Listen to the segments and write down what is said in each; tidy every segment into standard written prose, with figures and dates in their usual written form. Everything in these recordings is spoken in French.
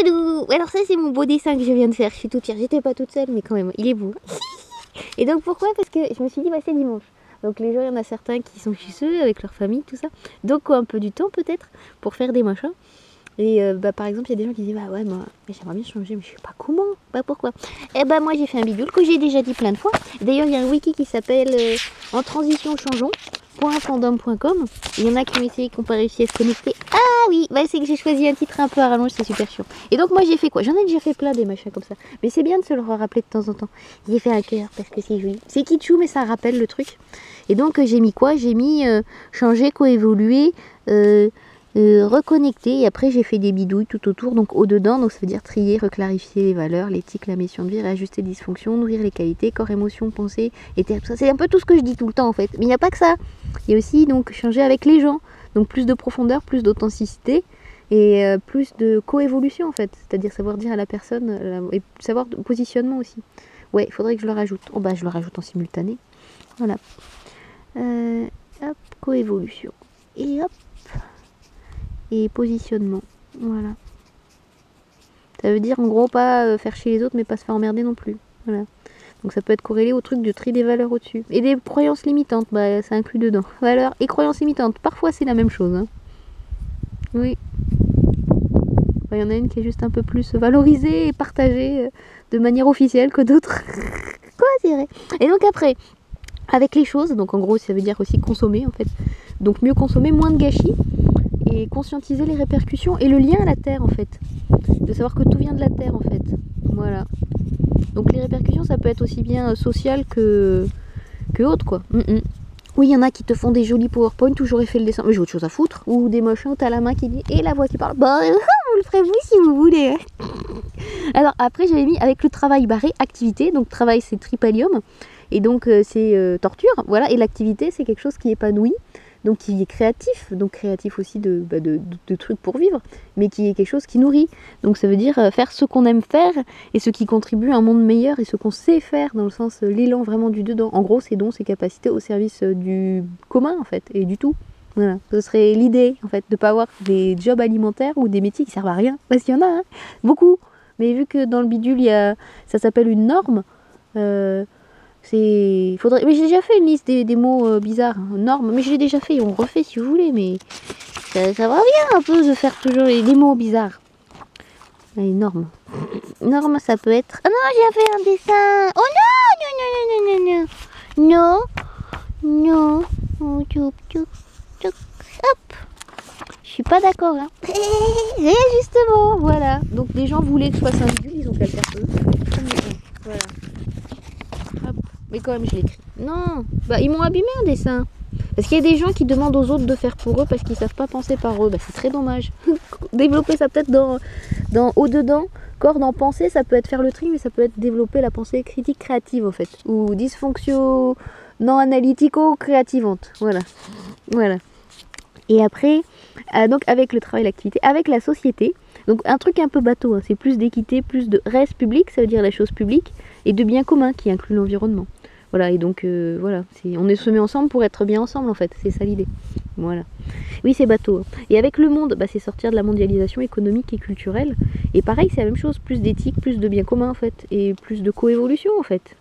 Doudou. Alors ça c'est mon beau dessin que je viens de faire, je suis toute fière, j'étais pas toute seule mais quand même, il est beau. Et donc pourquoi? Parce que je me suis dit bah c'est dimanche. Donc les gens, il y en a certains qui sont chez eux avec leur famille, tout ça. Donc un peu du temps peut-être pour faire des machins. Et par exemple, il y a des gens qui disent bah ouais moi j'aimerais bien changer mais je sais pas comment, bah pourquoi. Et bah moi j'ai fait un bidule que j'ai déjà dit plein de fois. D'ailleurs il y a un wiki qui s'appelle en transition changeons.fandom.com. Il y en a qui ont essayé, qui n'ont pas réussi à se connecter. Ah oui, bah c'est que j'ai choisi un titre un peu à rallonge, c'est super chiant. Et donc moi j'ai fait quoi? J'en ai déjà fait plein des machins comme ça. Mais c'est bien de se le rappeler de temps en temps. J'ai fait un cœur parce que c'est joli. C'est kitschou mais ça rappelle le truc. Et donc j'ai mis quoi? J'ai mis changer, coévoluer, reconnecter. Et après j'ai fait des bidouilles tout autour, donc au dedans. Donc ça veut dire trier, reclarifier les valeurs, l'éthique, la mission de vie, réajuster les dysfonctions, nourrir les qualités, corps, émotion, pensée, et tout ça. C'est un peu tout ce que je dis tout le temps en fait. Mais il n'y a pas que ça. Il y a aussi donc changer avec les gens. Donc plus de profondeur, plus d'authenticité et plus de coévolution en fait. C'est-à-dire savoir dire à la personne et savoir de positionnement aussi. Ouais, il faudrait que je le rajoute. Oh bah je le rajoute en simultané. Voilà. Hop, coévolution. Et hop. Et positionnement. Voilà. Ça veut dire en gros pas faire chier les autres mais pas se faire emmerder non plus. Voilà. Donc ça peut être corrélé au truc de tri des valeurs au-dessus. Et des croyances limitantes, bah ça inclut dedans. Valeurs et croyances limitantes, parfois c'est la même chose. Hein. Oui. Il y en a une qui est juste un peu plus valorisée et partagée de manière officielle que d'autres. Quoi, c'est vrai. Et donc après, avec les choses, donc en gros ça veut dire aussi consommer en fait. Donc mieux consommer, moins de gâchis. Et conscientiser les répercussions et le lien à la terre en fait. De savoir que tout vient de la terre en fait. Voilà. Donc les répercussions ça peut être aussi bien social que autre quoi. Oui, il y en a qui te font des jolis PowerPoint où j'aurais fait le dessin, mais j'ai autre chose à foutre. Ou des machins où t'as la main qui dit et la voix qui parle. Bah vous le ferez vous si vous voulez. Alors après j'avais mis avec le travail barré activité. Donc travail c'est tripalium. Et donc c'est torture. Voilà. Et l'activité c'est quelque chose qui épanouit. Donc qui est créatif, donc créatif aussi de trucs pour vivre, mais qui est quelque chose qui nourrit. Donc ça veut dire faire ce qu'on aime faire et ce qui contribue à un monde meilleur et ce qu'on sait faire dans le sens l'élan vraiment du dedans. En gros, ses dons, ses capacités au service du commun en fait et du tout. Voilà, ce serait l'idée en fait de pas avoir des jobs alimentaires ou des métiers qui servent à rien, parce qu'il y en a beaucoup. Mais vu que dans le bidule ça s'appelle une norme. Mais j'ai déjà fait une liste des mots bizarres, normes, mais je l'ai déjà fait, on refait si vous voulez, mais ça va bien un peu de faire toujours les mots bizarres. Les normes. Normes, ça peut être... Ah non, j'ai fait un dessin. Oh non, non. Non. Oh, hop. Je suis pas d'accord, hein. Et justement, voilà. Donc les gens voulaient que ce soit singulier, ils ont qu'à le faire eux. Voilà. Hop. Mais quand même je l'écris. Non, bah ils m'ont abîmé un dessin. Parce qu'il y a des gens qui demandent aux autres de faire pour eux parce qu'ils savent pas penser par eux. Bah c'est très dommage. Développer ça peut-être dans au-dedans. Corps dans penser, ça peut être faire le tri, mais ça peut être développer la pensée critique créative en fait. Ou dysfonction non analytico-créativante. Voilà. Voilà. Et après, donc avec le travail, l'activité, avec la société. Donc un truc un peu bateau, hein, c'est plus d'équité, plus de res public, ça veut dire la chose publique, et de bien commun qui inclut l'environnement. Voilà, et donc voilà, on est semés ensemble pour être bien ensemble en fait, c'est ça l'idée. Voilà. Oui, c'est bateau. Hein. Et avec le monde, bah, c'est sortir de la mondialisation économique et culturelle. Et pareil, c'est la même chose, plus d'éthique, plus de bien commun en fait, et plus de coévolution en fait.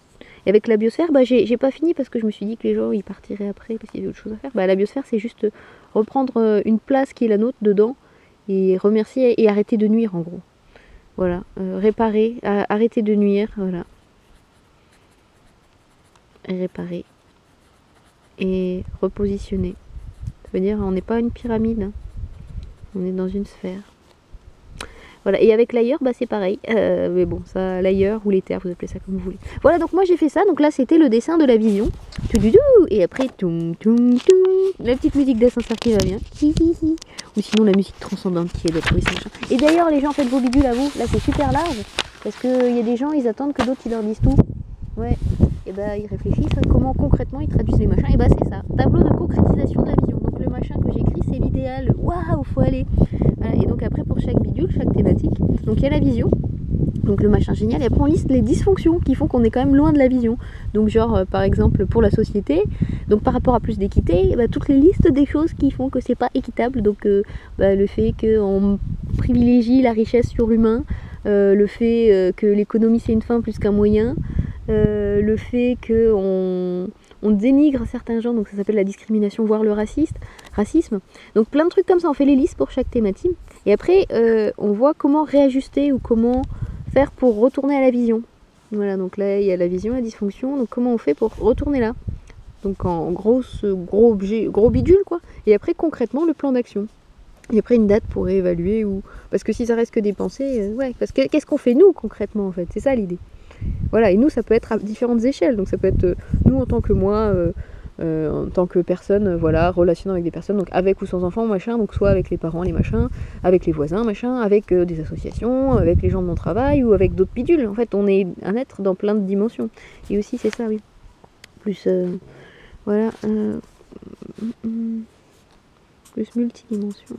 Et avec la biosphère, bah, j'ai pas fini parce que je me suis dit que les gens ils partiraient après parce qu'il y avait autre chose à faire. Bah, la biosphère, c'est juste reprendre une place qui est la nôtre dedans et remercier et arrêter de nuire en gros. Voilà, réparer, arrêter de nuire, voilà. Réparer et repositionner. Ça veut dire on n'est pas une pyramide, hein. On est dans une sphère. Voilà, et avec l'ailleurs, bah c'est pareil. Mais bon, ça, l'ailleurs ou les terres, vous appelez ça comme vous voulez. Voilà, donc moi j'ai fait ça. Donc là, c'était le dessin de la vision. Et après, la petite musique d'ascenseur qui va bien. Ou sinon la musique transcendante qui est d'être oui, et d'ailleurs, les gens, faites vos bidules à vous. Là, c'est super large. Parce qu'il y a des gens, ils attendent que d'autres, ils leur disent tout. Ouais. Et bah, ils réfléchissent à comment concrètement ils traduisent les machins. Et bah, c'est ça. Tableau de concrétisation de la vision. Donc le machin que j'écris, c'est l'idéal. Waouh, faut aller. Voilà, et donc après pour chaque bidule, chaque thématique, donc il y a la vision, donc le machin génial, et après on liste les dysfonctions qui font qu'on est quand même loin de la vision. Donc genre par exemple pour la société, donc par rapport à plus d'équité, bah, toutes les listes des choses qui font que c'est pas équitable, donc le fait qu'on privilégie la richesse sur l'humain, le fait que l'économie c'est une fin plus qu'un moyen, le fait qu'on dénigre certains gens, donc ça s'appelle la discrimination, voire le racisme. Donc plein de trucs comme ça, on fait les listes pour chaque thématique. Et après, on voit comment réajuster ou comment faire pour retourner à la vision. Voilà, donc là, il y a la vision, la dysfonction. Donc comment on fait pour retourner là? Donc en gros bidule, quoi. Et après, concrètement, le plan d'action. Et après, une date pour réévaluer. Parce que si ça reste que des pensées, ouais. Parce que qu'est-ce qu'on fait, nous, concrètement, en fait? C'est ça, l'idée. Voilà, et nous, ça peut être à différentes échelles. Donc ça peut être nous, en tant que moi... en tant que personne, voilà, relationnant avec des personnes, donc avec ou sans enfants, machin, donc soit avec les parents, les machins, avec les voisins, machin, avec des associations, avec les gens de mon travail ou avec d'autres bidules. En fait, on est un être dans plein de dimensions. Et aussi, c'est ça, oui. Plus, voilà, plus multidimension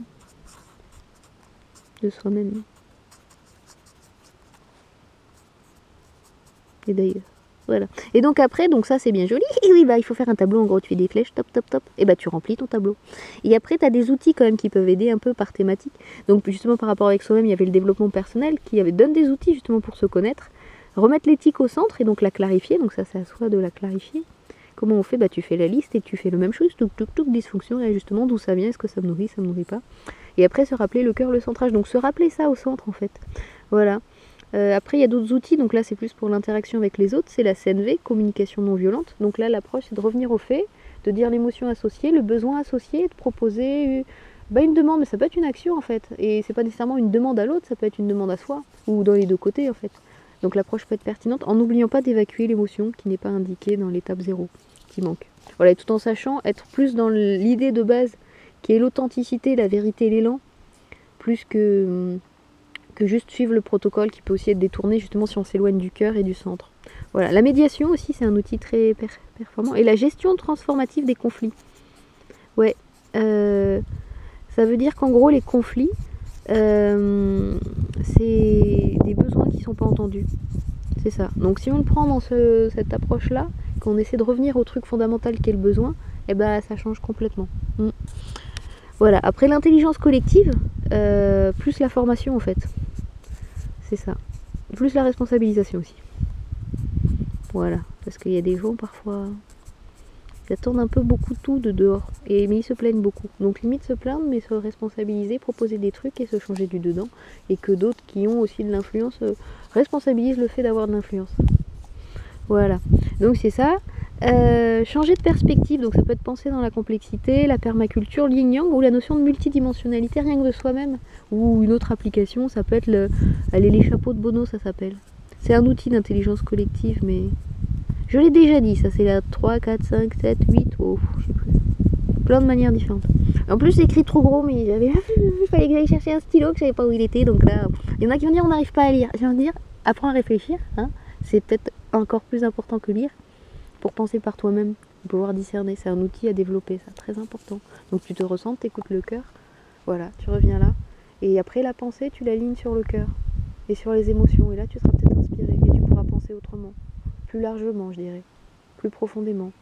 de soi-même. Et d'ailleurs. Voilà. Et donc après, donc ça c'est bien joli. Et oui, bah il faut faire un tableau, en gros tu fais des flèches, top, top, top. Et bah tu remplis ton tableau. Et après tu as des outils quand même qui peuvent aider un peu par thématique. Donc justement par rapport avec soi-même, il y avait le développement personnel qui donne des outils justement pour se connaître. Remettre l'éthique au centre et donc la clarifier. Donc ça c'est à soi de la clarifier. Comment on fait? Bah tu fais la liste et tu fais le même chose. Touc, touc, touc, dysfonction, réajustement, d'où ça vient, est-ce que ça me nourrit pas. Et après se rappeler le cœur, le centrage. Donc se rappeler ça au centre en fait. Voilà. Après, il y a d'autres outils, donc là c'est plus pour l'interaction avec les autres, c'est la CNV, communication non violente. Donc là, l'approche c'est de revenir au fait, de dire l'émotion associée, le besoin associé, de proposer une demande, mais ça peut être une action en fait. Et c'est pas nécessairement une demande à l'autre, ça peut être une demande à soi, ou dans les deux côtés en fait. Donc l'approche peut être pertinente en n'oubliant pas d'évacuer l'émotion qui n'est pas indiquée dans l'étape 0, qui manque. Voilà, et tout en sachant être plus dans l'idée de base, qui est l'authenticité, la vérité, l'élan, plus que juste suivre le protocole qui peut aussi être détourné justement si on s'éloigne du cœur et du centre. Voilà, la médiation aussi c'est un outil très performant. Et la gestion transformative des conflits. Ouais, ça veut dire qu'en gros les conflits, c'est des besoins qui ne sont pas entendus. C'est ça. Donc si on le prend dans cette approche-là, qu'on essaie de revenir au truc fondamental qui est le besoin, et ben ça change complètement. Voilà, après l'intelligence collective, plus la formation en fait. C'est ça. Plus la responsabilisation aussi. Voilà, parce qu'il y a des gens parfois, ils attendent un peu beaucoup tout de dehors, mais ils se plaignent beaucoup. Donc limite se plaindre, mais se responsabiliser, proposer des trucs et se changer du dedans. Et que d'autres qui ont aussi de l'influence responsabilisent le fait d'avoir de l'influence. Voilà, donc c'est ça. Changer de perspective, donc ça peut être penser dans la complexité, la permaculture, l'yin yang ou la notion de multidimensionnalité rien que de soi-même, ou une autre application, ça peut être les chapeaux de Bono, ça s'appelle. C'est un outil d'intelligence collective, mais je l'ai déjà dit, ça c'est la 3, 4, 5, 7, 8, oh, je sais plus. Plein de manières différentes. En plus c'est écrit trop gros, mais il fallait que j'aille chercher un stylo que je savais pas où il était, donc là, il y en a qui vont dire on n'arrive pas à lire. Je viens de dire, apprends à réfléchir, hein, c'est peut-être encore plus important que lire. Pour penser par toi-même, pouvoir discerner, c'est un outil à développer, ça, très important. Donc tu te ressens, t'écoutes le cœur, voilà, tu reviens là, et après la pensée, tu l'alignes sur le cœur, et sur les émotions, et là tu seras peut-être inspiré, et tu pourras penser autrement, plus largement je dirais, plus profondément.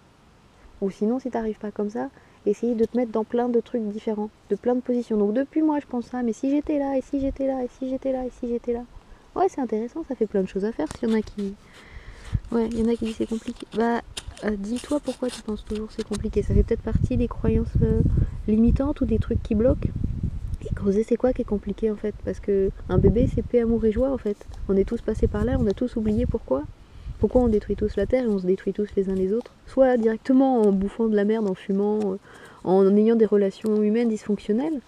Ou sinon, si t'arrives pas comme ça, essayer de te mettre dans plein de trucs différents, de plein de positions. Donc depuis moi je pense ça, mais si j'étais là, et si j'étais là, et si j'étais là, et si j'étais là, ouais c'est intéressant, ça fait plein de choses à faire, s'il y en a qui... Ouais, il y en a qui disent c'est compliqué. Bah, dis-toi pourquoi tu penses toujours c'est compliqué. Ça fait peut-être partie des croyances limitantes ou des trucs qui bloquent. Et creuser c'est quoi qui est compliqué en fait. Parce que un bébé c'est paix, amour et joie en fait. On est tous passés par là, on a tous oublié pourquoi. Pourquoi on détruit tous la terre et on se détruit tous les uns les autres. Soit directement en bouffant de la merde, en fumant, en ayant des relations humaines dysfonctionnelles.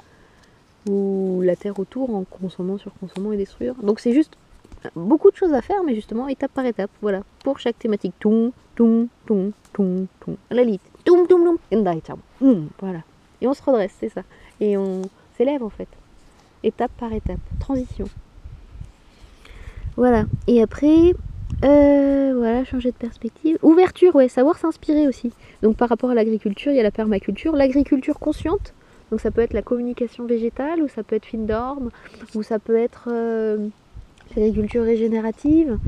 Ou la terre autour en consommant, surconsommant et détruisant. Donc c'est juste... beaucoup de choses à faire, mais justement étape par étape, voilà, pour chaque thématique. Toum, toum, toum, toum, toum. La lit. Toum, toum, toum. Voilà. Et on se redresse, c'est ça. Et on s'élève en fait. Étape par étape. Transition. Voilà. Et après, voilà, changer de perspective. Ouverture, ouais, savoir s'inspirer aussi. Donc par rapport à l'agriculture, il y a la permaculture. L'agriculture consciente. Donc ça peut être la communication végétale, ou ça peut être fine d'orme, ou ça peut être... l'agriculture régénérative,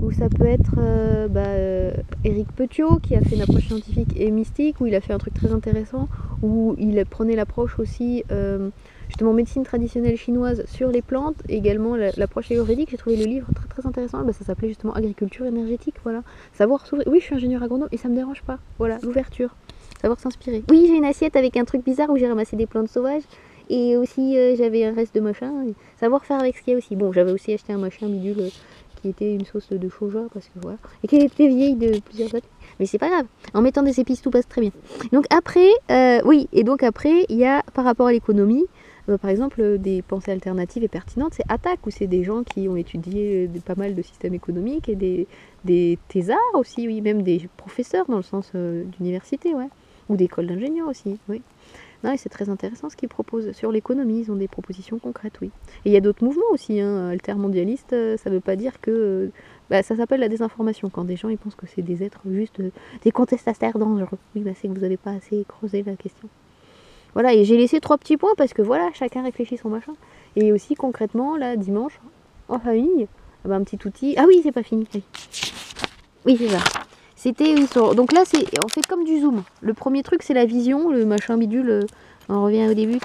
ou ça peut être Éric Petiot qui a fait une approche scientifique et mystique, où il a fait un truc très intéressant, où il prenait l'approche aussi justement médecine traditionnelle chinoise sur les plantes, et également l'approche ayurvédique. J'ai trouvé le livre très très intéressant, ça s'appelait justement Agriculture énergétique, voilà. Savoir s'ouvrir, oui je suis ingénieur agronome et ça me dérange pas, voilà, l'ouverture, savoir s'inspirer. Oui j'ai une assiette avec un truc bizarre où j'ai ramassé des plantes sauvages, et aussi j'avais un reste de machin, savoir faire avec ce qu'il y a aussi. Bon j'avais aussi acheté un machin bidule qui était une sauce de soja, parce que voilà, et qui était vieille de plusieurs années. Mais c'est pas grave, en mettant des épices tout passe très bien. Donc après, oui, et donc après, il y a par rapport à l'économie, par exemple, des pensées alternatives et pertinentes, c'est Attaque, où c'est des gens qui ont étudié pas mal de systèmes économiques, et des thésards aussi, oui, même des professeurs dans le sens d'université, ouais, ou d'école d'ingénieurs aussi, oui. Non, et c'est très intéressant ce qu'ils proposent sur l'économie, ils ont des propositions concrètes, oui. Et il y a d'autres mouvements aussi, hein, altermondialistes, ça ne veut pas dire que... ça s'appelle la désinformation, quand des gens ils pensent que c'est des êtres juste des contestataires dangereux. Oui, c'est que vous n'avez pas assez creusé la question. Voilà, et j'ai laissé 3 petits points parce que voilà, chacun réfléchit son machin. Et aussi concrètement, là, dimanche, en famille, un petit outil... Ah oui, c'est pas fini. Oui, c'est ça. C'était donc là c'est on fait comme du zoom. Le premier truc c'est la vision, le machin bidule. On revient au début.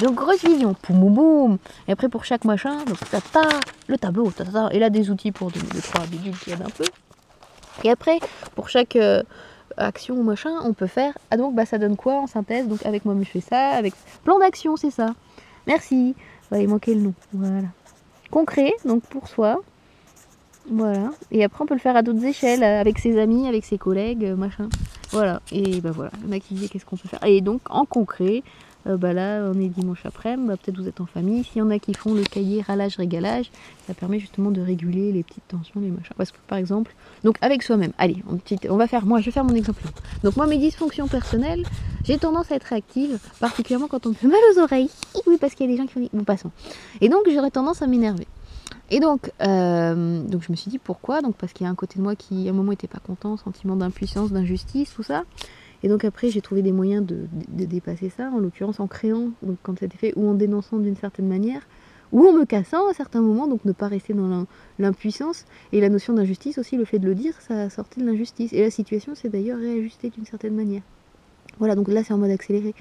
Donc grosse vision. Poum boum boum. Et après pour chaque machin, donc le tableau, et là des outils pour 2-3 bidules qui aident un peu. Et après pour chaque action ou machin, on peut faire. Ah donc ça donne quoi en synthèse? Donc avec moi je fais ça, avec plan d'action c'est ça. Merci. Il manquait le nom. Voilà. Concret donc pour soi. Voilà, et après on peut le faire à d'autres échelles, avec ses amis, avec ses collègues, machin. Voilà, et voilà, il y en a qui disent qu'est-ce qu'on peut faire. Et donc en concret, là on est dimanche après-midi, peut-être vous êtes en famille. S'il y en a qui font le cahier ralage-régalage, ça permet justement de réguler les petites tensions, les machins. Parce que par exemple, donc avec soi-même, allez, je vais faire mon exemple. Donc moi mes dysfonctions personnelles, j'ai tendance à être réactive, particulièrement quand on me fait mal aux oreilles. Oui, parce qu'il y a des gens qui font bon passons. Et donc j'aurais tendance à m'énerver. Et donc je me suis dit pourquoi, donc parce qu'il y a un côté de moi qui à un moment était pas content, sentiment d'impuissance, d'injustice, tout ça. Et donc après j'ai trouvé des moyens de dépasser ça, en l'occurrence en créant, donc quand ça a été fait, ou en dénonçant d'une certaine manière, ou en me cassant à certains moments, donc ne pas rester dans l'impuissance. Et la notion d'injustice aussi, le fait de le dire, ça a sorti de l'injustice. Et la situation s'est d'ailleurs réajustée d'une certaine manière. Voilà, donc là c'est en mode accéléré.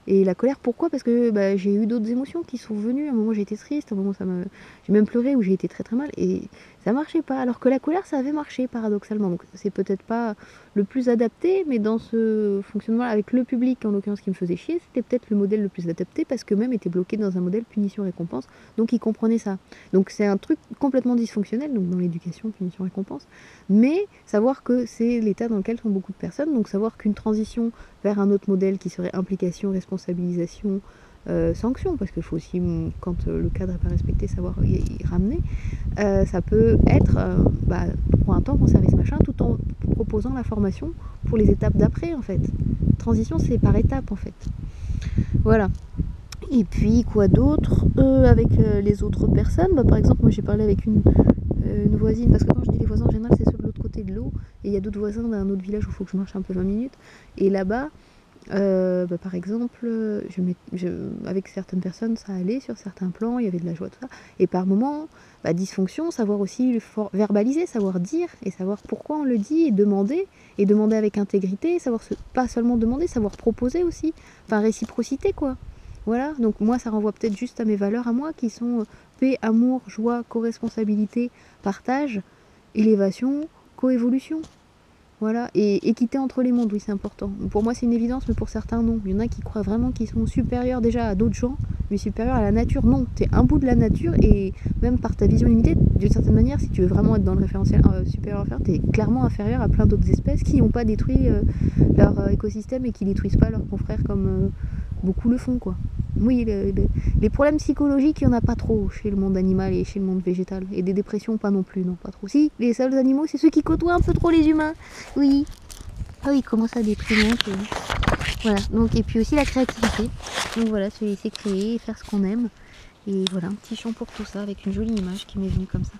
Et la colère, pourquoi? Parce que j'ai eu d'autres émotions qui sont venues. À un moment j'ai été triste, à un moment j'ai même pleuré, où j'ai été très très mal, et ça marchait pas. Alors que la colère ça avait marché paradoxalement. Donc c'est peut-être pas le plus adapté, mais dans ce fonctionnement avec le public en l'occurrence qui me faisait chier, c'était peut-être le modèle le plus adapté, parce que même était bloqué dans un modèle punition-récompense, donc il comprenait ça. Donc c'est un truc complètement dysfonctionnel, donc dans l'éducation, punition-récompense, mais savoir que c'est l'état dans lequel sont beaucoup de personnes, donc savoir qu'une transition vers un autre modèle qui serait implication, responsabilisation, sanction, parce qu'il faut aussi, quand le cadre n'est pas respecté, savoir y ramener. Ça peut être, pour un temps, conserver ce machin, tout en proposant la formation pour les étapes d'après, en fait. Transition, c'est par étapes, en fait. Voilà. Et puis, quoi d'autre avec les autres personnes, par exemple, moi j'ai parlé avec une voisine, parce que quand je dis les voisins, en général, c'est ceux de l'autre côté de l'eau, et il y a d'autres voisins d'un autre village où il faut que je marche un peu 20 minutes, et là-bas, par exemple, avec certaines personnes ça allait sur certains plans, il y avait de la joie, tout ça, et par moments, dysfonction, savoir aussi verbaliser, savoir dire, et savoir pourquoi on le dit, et demander avec intégrité, savoir pas seulement demander, savoir proposer aussi, enfin réciprocité quoi. Voilà, donc moi ça renvoie peut-être juste à mes valeurs à moi qui sont paix, amour, joie, co-responsabilité, partage, élévation, coévolution. Voilà, et équité entre les mondes, oui c'est important. Pour moi c'est une évidence, mais pour certains non. Il y en a qui croient vraiment qu'ils sont supérieurs déjà à d'autres gens, mais supérieurs à la nature. Non, t'es un bout de la nature, et même par ta vision limitée, d'une certaine manière, si tu veux vraiment être dans le référentiel supérieur inférieur, t'es clairement inférieur à plein d'autres espèces qui n'ont pas détruit leur écosystème et qui détruisent pas leurs confrères comme beaucoup le font quoi. Oui, les problèmes psychologiques, il n'y en a pas trop chez le monde animal et chez le monde végétal. Et des dépressions, pas non plus, non, pas trop. Si, les seuls animaux, c'est ceux qui côtoient un peu trop les humains. Oui. Ah oui, ils commencent à déprimer. Voilà, donc, et puis aussi la créativité. Donc voilà, se laisser créer et faire ce qu'on aime. Et voilà, un petit chant pour tout ça, avec une jolie image qui m'est venue comme ça.